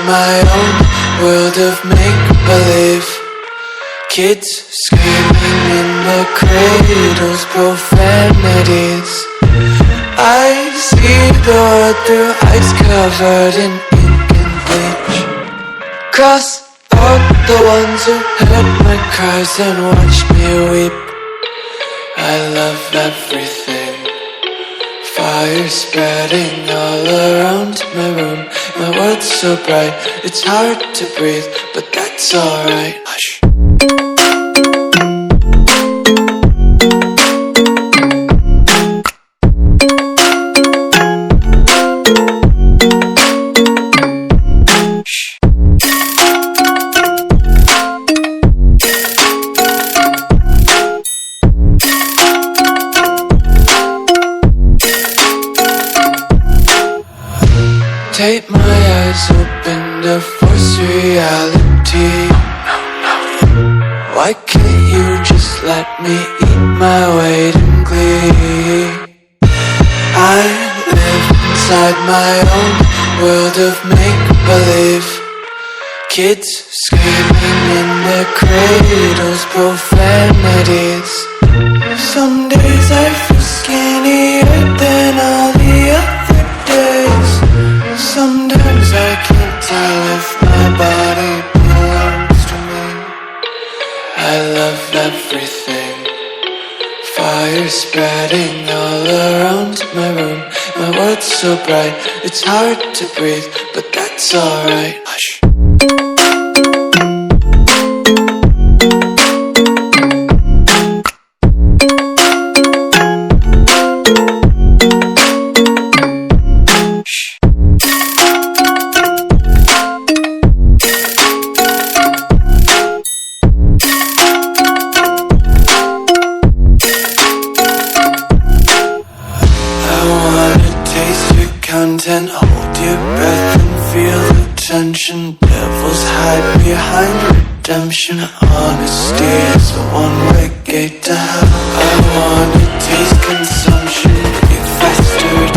my own world of make-believe. Kids screaming in the cradles, profanities. I see the world through eyes covered in ink and bleach. Cross out the ones who heard my cries and watched me weep. I love everything. Fire spreading all around my room. My world's so bright, it's hard to breathe, but that's alright. Hush. Tape my eyes open to force reality. Why can't you just let me eat my weight in glee? I live inside my own world of make-believe. Kids screaming in their cradles, profanities. Some days I feel skinnier than all the other days. Sometimes I can't tell if my body belongs to me. I love everything. Fire spreading all around my room. My world's so bright, it's hard to breathe, but that's alright. Hush. Content, hold your breath and feel the tension. Devils hide behind redemption. Honesty is a one-way gate to hell. I wanna taste consumption, breathe faster